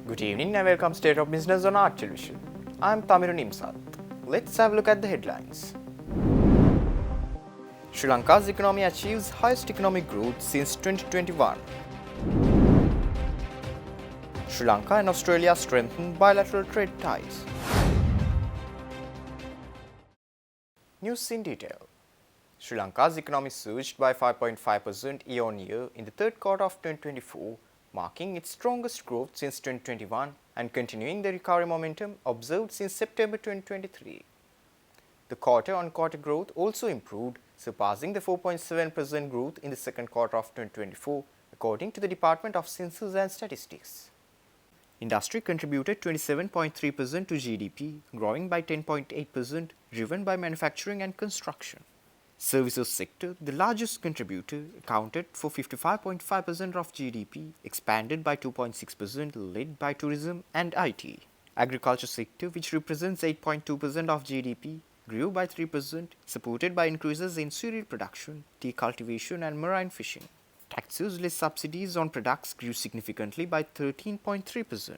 Good evening and welcome to State of Business on Art Television. I'm Tamiru Nimsat. Let's have a look at the headlines. Sri Lanka's economy achieves highest economic growth since 2021. Sri Lanka and Australia strengthen bilateral trade ties. News in detail. Sri Lanka's economy surged by 5.5% year-on-year in the third quarter of 2024, marking its strongest growth since 2021 and continuing the recovery momentum observed since September 2023. The quarter-on-quarter growth also improved, surpassing the 4.7% growth in the second quarter of 2024, according to the Department of Census and Statistics. Industry contributed 27.3% to GDP, growing by 10.8%, driven by manufacturing and construction. Services sector, the largest contributor, accounted for 55.5% of GDP, expanded by 2.6%, led by tourism and IT. Agriculture sector, which represents 8.2% of GDP, grew by 3%, supported by increases in cereal production, tea cultivation and marine fishing. Taxes less subsidies on products grew significantly by 13.3%.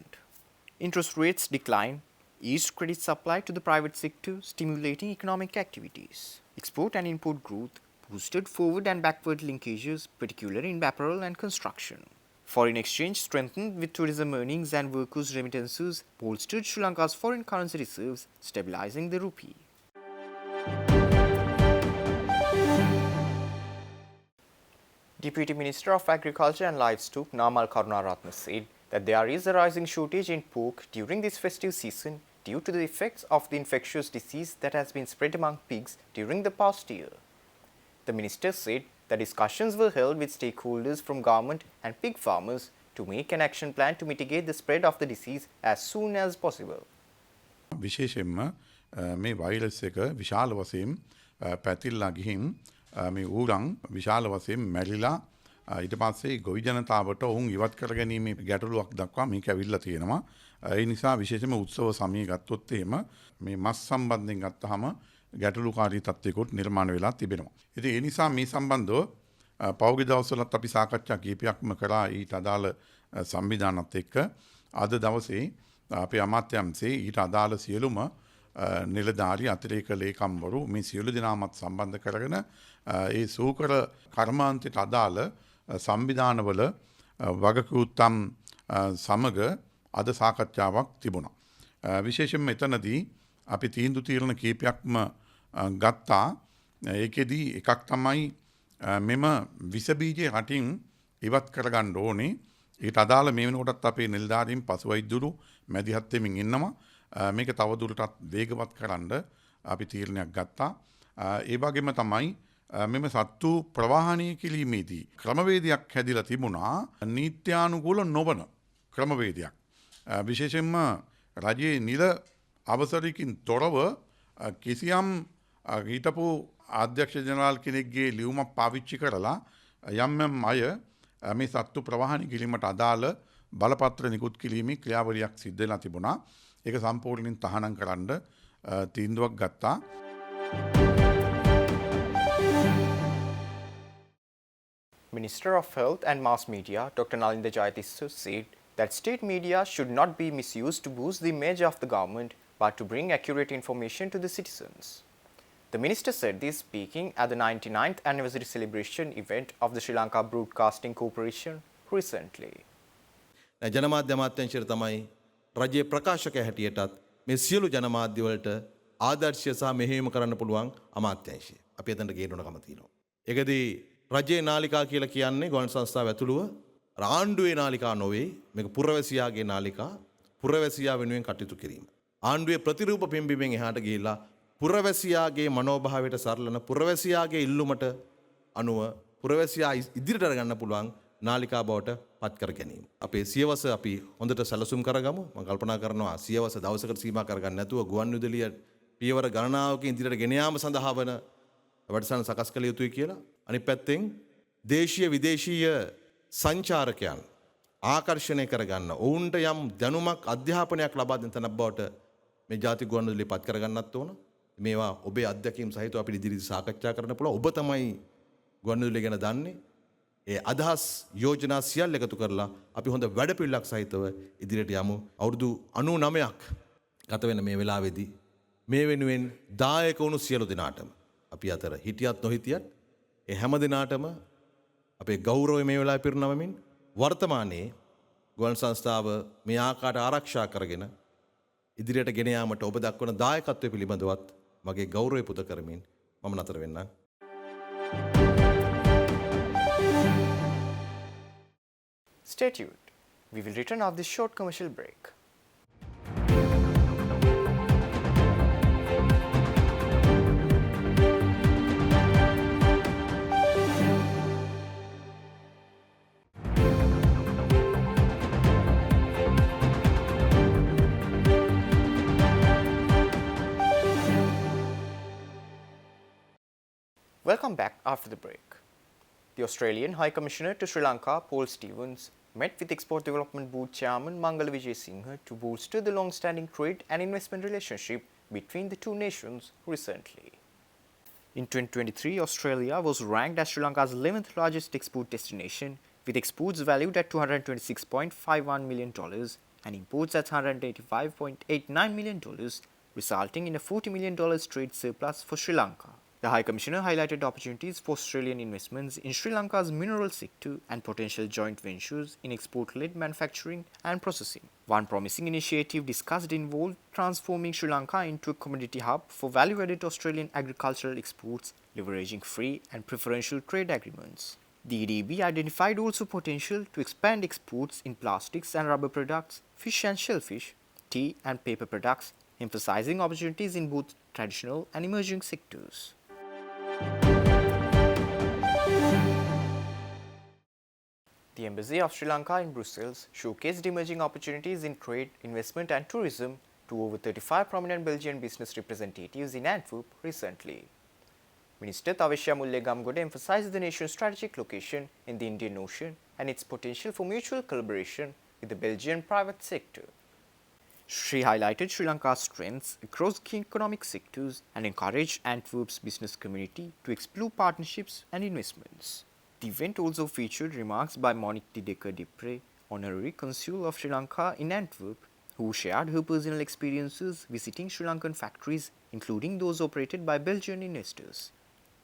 Interest rates declined, eased credit supply to the private sector, stimulating economic activities. Export and import growth boosted forward and backward linkages, particularly in apparel and construction. Foreign exchange strengthened with tourism earnings and workers' remittances bolstered Sri Lanka's foreign currency reserves, stabilizing the rupee. Deputy Minister of Agriculture and Livestock Namal Karunaratne said that there is a rising shortage in pork during this festive season due to the effects of the infectious disease that has been spread among pigs during the past year. The minister said that discussions were held with stakeholders from government and pig farmers to make an action plan to mitigate the spread of the disease as soon as possible. විශේෂයෙන්ම මේ virus එක විශාල වශයෙන් පැතිරලා ගිහින් මේ ඌරන් විශාල වශයෙන් මැරිලා ඊට පස්සේ ගොවි ජනතාවට ඔවුන් ඉවත් කර ගැනීමේ ගැටලුවක් දක්වා මේක ඇවිල්ලා තියෙනවා. ඒ නිසා විශේෂයෙන්ම උත්සව සමය ගත්තොත් එහෙම මේ මස් සම්බන්ධයෙන් ගත්තාම ගැටලුකාරී තත්ත්වයකට නිර්මාණය වෙලා තිබෙනවා. ඉතින් ඒ නිසා මේ සම්බන්ධව පෞද්ගලික දවස්වලත් අපි සාකච්ඡා කීපයක්ම කරා ඊට අදාළ සංවිධානත් එක්ක අද දවසේ අපේ අමාත්‍යාංශයේ ඊට අදාළ සියලුම නිලධාරී අතිරේක ලේකම්වරු මේ සියලු දෙනාමත් සම්බන්ධ කරගෙන ඒ සූකර කර්මාන්තයට අදාළ සංවිධානවල වගකීම් සමග අද සාකච්ඡාවක් තිබුණා. විශේෂයෙන්ම එතනදී අපි තීන්දුව తీරන කීපයක්ම ගත්තා. ඒකෙදී එකක් තමයි මෙම විස බීජය රටින් ඉවත් කරගන්න ඕනේ. ඊට අදාළ මේ වෙනකොටත් අපේ නිලධාරීන් පසුවෛද්‍යවරු මැදිහත් වෙමින් ඉන්නවා. මේක තවදුරටත් වේගවත් කරන්න අපි තීරණයක් ගත්තා. ඒ වගේම තමයි මෙම සත්තු ප්‍රවාහනය කිරීමේදී ක්‍රමවේදයක් හැදිලා තිබුණා. නීත්‍යානුකූල නොවන ක්‍රමවේදයක්. විශේෂයෙන්ම රජයේ නිල අවසරයකින් තොරව කිසියම් හිටපු අධ්‍යක්ෂ ජනරාල් කෙනෙක්ගේ ලියුමක් පාවිච්චි කරලා යම් අය මේ සත්තු ප්‍රවාහනය කිරීමට අදාළ බලපත්‍ර නිකුත් කිරීමේ ක්‍රියාවලියක් සිද්ධ වෙලා තිබුණා. ඒක සම්පූර්ණයෙන් තහනම් කරන්න තීන්දුවක් ගත්තා. Minister of Health and Mass Media Dr. Nalinda Jayatissa said that state media should not be misused to boost the image of the government but to bring accurate information to the citizens. The minister said this speaking at the 99th anniversary celebration event of the Sri Lanka Broadcasting Corporation recently. ජනමාධ්‍ය අමාත්‍යාංශය තමයි රජයේ ප්‍රකාශක හැටියටත් මේ සියලු ජනමාධ්‍ය වලට ආදර්ශය සහ මෙහෙයුම කරන්න පුළුවන් අමාත්‍යාංශය. අපි එතනට ගේන්න ඕනකම තියෙනවා. ඒකදී රජයේ නාලිකා කියලා කියන්නේ ගුවන් සංස්ථාව ඇතුළුව ආණ්ඩුවේ නාලිකා නොවේ. මේක පුරවැසියාගේ නාලිකා. පුරවැසියා වෙනුවෙන් කටයුතු කිරීම. ආණ්ඩුවේ ප්‍රතිරූප පෙන්වීමෙන් එහාට ගිහිල්ලා පුරවැසියාගේ මනෝභාවයට සරලන පුරවැසියාගේ ඉල්ලුමට අනුව පුරවැසියා ඉදිරියට අරගන්න පුළුවන් නාලිකා බවට පත් කර ගැනීම. අපේ සියවස අපි හොඳට සැලසුම් කරගමු. මම කල්පනා කරනවා සියවස දවසකට සීමා කරගන්න නැතුව ගුවන්විදුලිය පියවර ගණනාවකින් ඉදිරියට ගෙන යාම සඳහා වන වැඩසටහන සකස් කළ යුතුයි කියලා. අනිත් පැත්තෙන් දේශීය විදේශීය සංචාරකයන් ආකර්ෂණය කරගන්න ඔවුන්ට යම් දැනුමක් අධ්‍යාපනයක් ලබා දෙන තැනක් බවට මේ ජාතික ගුවන්විදුලිය පත් කරගන්නත් ඕන. මේවා ඔබේ අත්දැකීම් සහිතව අපිට ඉදිරියට සාකච්ඡා කරන්න පුළුවන්. ඔබ තමයි ගුවන්විදුලිය ගැන දන්නේ. ඒ අදහස් යෝජනා සියල්ල එකතු කරලා අපි හොඳ වැඩපිළිවෙලක් සහිතව ඉදිරියට යමු. අවුරුදු 99ක් ගත වෙන මේ වෙලාවේදී මේ වෙනුවෙන් දායක වුණු සියලු දෙනාටම අපි අතර හිටියත් නොහිටියත් ඒ හැම දෙනාටම අපේ ගෞරවය මේ වෙලාවේ පිරිනමමින් වර්තමානයේ ගුවන් සංස්ථාව මේ ආකාරයට ආරක්ෂා කරගෙන ඉදිරියට ගෙන යාමට ඔබ දක්වන දායකත්වය පිළිබඳවත් මගේ ගෞරවය පුද කරමින් මම නතර වෙන්නම්. Stay tuned. We will return after this short commercial break. Welcome back after the break. The Australian High Commissioner to Sri Lanka, Paul Stevens, met with Export Development Board Chairman Mangala Vijayasinghe to bolster the long-standing trade and investment relationship between the two nations recently. In 2023, Australia was ranked as Sri Lanka's 11th largest export destination, with exports valued at $226.51 million and imports at $185.89 million, resulting in a $40 million trade surplus for Sri Lanka. The High Commissioner highlighted opportunities for Australian investments in Sri Lanka's mineral sector and potential joint ventures in export-led manufacturing and processing. One promising initiative discussed involved transforming Sri Lanka into a commodity hub for value-added Australian agricultural exports, leveraging free and preferential trade agreements. The EDB identified also potential to expand exports in plastics and rubber products, fish and shellfish, tea and paper products, emphasizing opportunities in both traditional and emerging sectors. The Embassy of Sri Lanka in Brussels showcased emerging opportunities in trade, investment and tourism to over 35 prominent Belgian business representatives in Antwerp recently. Minister Tavishya Mullegamgode emphasized the nation's strategic location in the Indian Ocean and its potential for mutual collaboration with the Belgian private sector. She highlighted Sri Lanka's strengths across key economic sectors and encouraged Antwerp's business community to explore partnerships and investments. The event also featured remarks by Monique de Decker-Depre, Honorary Consul of Sri Lanka in Antwerp, who shared her personal experiences visiting Sri Lankan factories, including those operated by Belgian investors.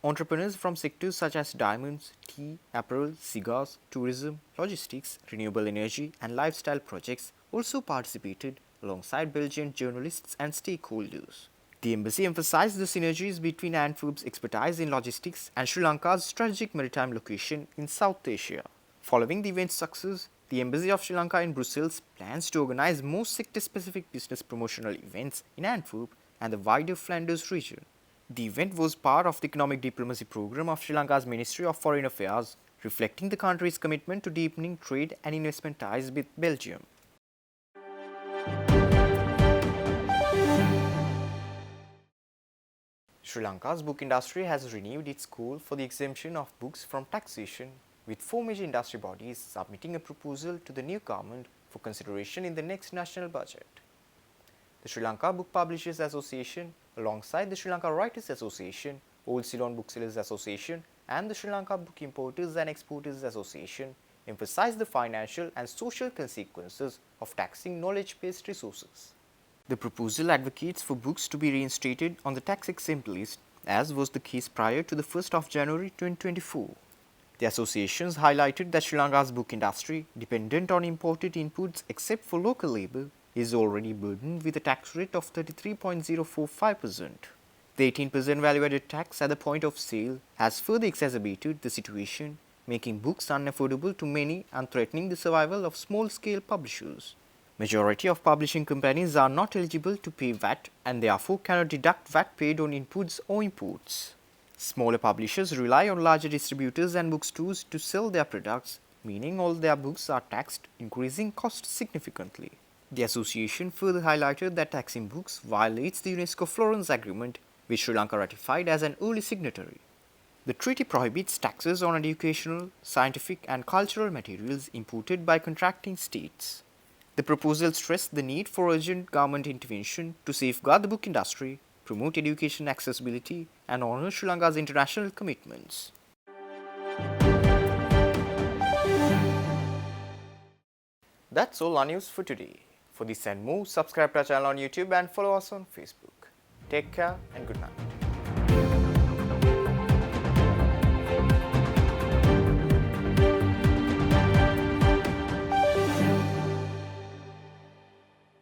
Entrepreneurs from sectors such as diamonds, tea, apparel, cigars, tourism, logistics, renewable energy, and lifestyle projects also participated alongside Belgian journalists and stakeholders. The embassy emphasized the synergies between Antwerp's expertise in logistics and Sri Lanka's strategic maritime location in South Asia. Following the event's success, the Embassy of Sri Lanka in Brussels plans to organize more sector-specific business promotional events in Antwerp and the wider Flanders region. The event was part of the economic diplomacy program of Sri Lanka's Ministry of Foreign Affairs, reflecting the country's commitment to deepening trade and investment ties with Belgium. Sri Lanka's book industry has renewed its call for the exemption of books from taxation, with 4 major industry bodies submitting a proposal to the new government for consideration in the next national budget. The Sri Lanka Book Publishers Association, alongside the Sri Lanka Writers Association, Old Ceylon Booksellers Association, and the Sri Lanka Book Importers and Exporters Association, emphasized the financial and social consequences of taxing knowledge-based resources. The proposal advocates for books to be reinstated on the tax-exempt list, as was the case prior to the 1st of January 2024. The associations highlighted that Sri Lanka's book industry, dependent on imported inputs except for local labour, is already burdened with a tax rate of 33.045%. The 18% value-added tax at the point of sale has further exacerbated the situation, making books unaffordable to many and threatening the survival of small-scale publishers. Majority of publishing companies are not eligible to pay VAT and therefore cannot deduct VAT paid on inputs or imports. Smaller publishers rely on larger distributors and bookstores to sell their products, meaning all their books are taxed, increasing costs significantly. The association further highlighted that taxing books violates the UNESCO Florence Agreement, which Sri Lanka ratified as an early signatory. The treaty prohibits taxes on educational, scientific and cultural materials imported by contracting states. The proposal stressed the need for urgent government intervention to safeguard the book industry, promote education accessibility, and honor Sri Lanka's international commitments. That's all our news for today. For this and more, subscribe to our channel on YouTube and follow us on Facebook. Take care and good night.